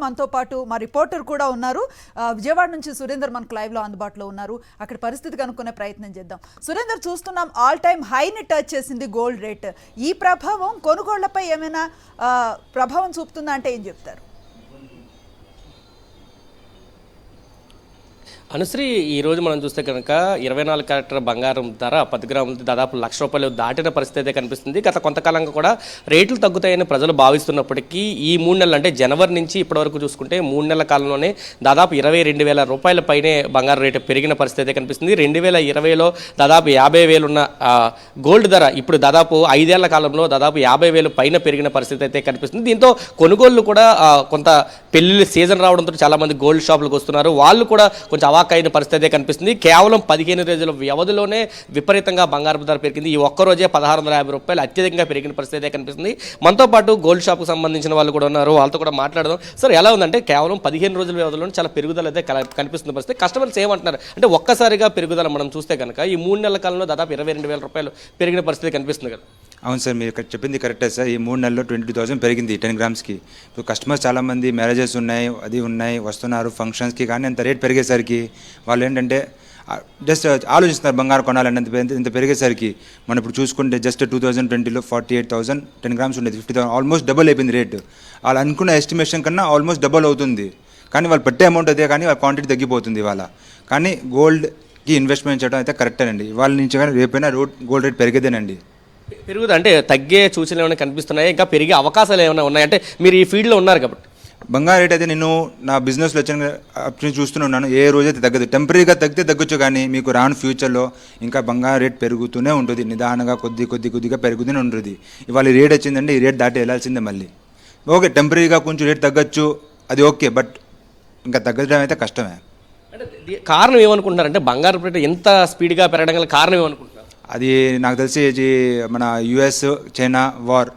మనతో పాటు మా రిపోర్టర్ కూడా ఉన్నారు. విజయవాడ నుంచి సురేందర్ మనకు లైవ్లో అందుబాటులో ఉన్నారు. అక్కడ పరిస్థితి కనుక్కునే ప్రయత్నం చేద్దాం. సురేందర్, చూస్తున్నాం ఆల్ టైమ్ హైని టచ్ చేసింది గోల్డ్ రేట్. ఈ ప్రభావం కొనుగోళ్లపై ఏమైనా ప్రభావం చూపుతుందా అంటే ఏం చెప్తారు? అనుశ్రీ, ఈరోజు మనం చూస్తే కనుక 24 క్యారెక్టర్ బంగారం ధర 10 గ్రాములది దాదాపు ₹1,00,000 దాటిన పరిస్థితి అయితే కనిపిస్తుంది. గత కొంతకాలంగా కూడా రేట్లు తగ్గుతాయని ప్రజలు భావిస్తున్నప్పటికీ ఈ 3 నెలలు అంటే జనవరి నుంచి ఇప్పటివరకు చూసుకుంటే 3 నెలల కాలంలోనే దాదాపు ₹22,000 పైనే బంగారం రేటు పెరిగిన పరిస్థితి అయితే కనిపిస్తుంది. 2020లో దాదాపు 50,000 ఉన్న గోల్డ్ ధర ఇప్పుడు దాదాపు 5 ఏళ్ల కాలంలో దాదాపు 50,000 పైన పెరిగిన పరిస్థితి అయితే కనిపిస్తుంది. దీంతో కొనుగోళ్లు కూడా కొంత పెళ్లి సీజన్ రావడంతో చాలామంది గోల్డ్ షాపులకు వస్తున్నారు. వాళ్ళు కూడా కొంచెం అవాక్కైన పరిస్థితి కనిపిస్తుంది. కేవలం 15 రోజుల వ్యవధిలోనే విపరీతంగా బంగారం ధర పెరిగింది. ఈ ఒక్కరోజే ₹1,650 అత్యధికంగా పెరిగిన పరిస్థితి కనిపిస్తుంది. మనతో పాటు గోల్డ్ షాప్కు సంబంధించిన వాళ్ళు కూడా ఉన్నారు. వాళ్ళతో కూడా మాట్లాడదాం. సార్, ఎలా ఉందంటే కేవలం 15 రోజుల వ్యవధిలో చాలా పెరుగుదల అయితే కనిపిస్తున్న పరిస్థితి. కస్టమర్స్ ఏమంటున్నారు అంటే ఒక్కసారిగా పెరుగుదల మనం చూస్తే కనుక ఈ 3 నెలల కాలంలో దాదాపు ₹22,000 పెరిగిన పరిస్థితి కనిపిస్తుంది కదా? అవును సార్, మీరు ఇక్కడ చెప్పింది కరెక్టే సార్. ఈ 3 నెలల్లో 22,000 పెరిగింది 10 గ్రామ్స్కి. ఇప్పుడు కస్టమర్స్ చాలామంది మ్యారేజెస్ ఉన్నాయి, అది ఉన్నాయి, వస్తున్నారు ఫంక్షన్స్కి. కానీ అంత రేట్ పెరిగేసరికి వాళ్ళు ఏంటంటే జస్ట్ ఆలోచిస్తున్నారు బంగారం కొనాలని. ఇంత పెరిగేసరికి మనం ఇప్పుడు చూసుకుంటే జస్ట్ 2020లో 48,000 10 గ్రామ్స్ ఉండేది. 50,000 ఆల్మోస్ట్ డబుల్ అయిపోయింది రేటు. వాళ్ళు అనుకున్న ఎస్టిమేషన్ కన్నా ఆల్మోస్ట్ డబుల్ అవుతుంది. కానీ వాళ్ళు పెట్టే అమౌంట్ అదే, కానీ వాళ్ళ క్వాంటిటీ తగ్గిపోతుంది ఇవాళ. కానీ గోల్డ్కి ఇన్వెస్ట్మెంట్ చేయడం అయితే కరెక్టేనండి. ఇవాళ నుంచి కానీ రేపైనా గోల్డ్ రేట్ పెరిగేదేనండి. పెరుగుతుంది అంటే తగ్గే సూచనలు ఏమైనా కనిపిస్తున్నాయి? ఇంకా పెరిగే అవకాశాలు ఏమైనా ఉన్నాయి అంటే మీరు ఈ ఫీల్డ్లో ఉన్నారు కాబట్టి? బంగారు రేట్ అయితే నేను నా బిజినెస్లో వచ్చిన చూస్తున్నాను. ఏ రోజైతే తగ్గదు, టెంపరీగా తగ్గితే తగ్గొచ్చు, కానీ మీకు రాను ఫ్యూచర్లో ఇంకా బంగారు రేట్ పెరుగుతూనే ఉంటుంది. నిదానంగా కొద్దిగా పెరుగుతూనే ఉంటుంది. ఇవాళ రేట్ వచ్చిందంటే ఈ రేట్ దాటి వెళ్ళాల్సిందే మళ్ళీ. ఓకే, టెంపరీగా కొంచెం రేట్ తగ్గచ్చు, అది ఓకే, బట్ ఇంకా తగ్గడం అయితే కష్టమే. అంటే కారణం ఏమనుకుంటున్నారంటే బంగారు రేట్ ఎంత స్పీడ్గా పెరగడం గల కారణం ఏమనుకుంటున్నారు? అది నాకు తెలిసి మన US చైనా వార్,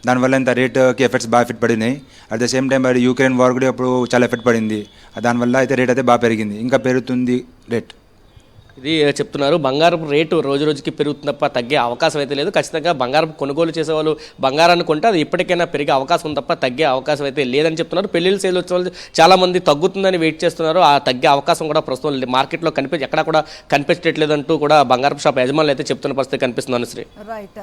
దానివల్ల ఇంత రేట్కి ఎఫెక్ట్స్ బాగా ఎఫెక్ట్ పడినాయి. అట్ ద సేమ్ టైం అది యుక్రెయిన్ వార్ కూడా ఇప్పుడు చాలా ఎఫెక్ట్ పడింది. దానివల్ల అయితే రేట్ అయితే బాగా పెరిగింది, ఇంకా పెరుగుతుంది రేట్. ఇది చెప్తున్నారు. బంగారం రేటు రోజు రోజుకి పెరుగుతుంది తప్ప తగ్గే అవకాశం అయితే లేదు. ఖచ్చితంగా బంగారం కొనుగోలు చేసేవాళ్ళు బంగారాన్ని కొంటే అది ఇప్పటికైనా పెరిగే అవకాశం ఉంది తప్ప తగ్గే అవకాశం అయితే లేదని చెప్తున్నారు. పెళ్లిళ్ళు సేల్ వచ్చే వాళ్ళు చాలామంది తగ్గుతుందని వెయిట్ చేస్తున్నారు. ఆ తగ్గే అవకాశం కూడా ప్రస్తుతం మార్కెట్లో ఎక్కడా కూడా కనిపించట్లేదంటూ కూడా బంగారం షాప్ యజమానులు అయితే చెప్తున్న పరిస్థితి కనిపిస్తుంది. అనుశ్రీ, రైట్.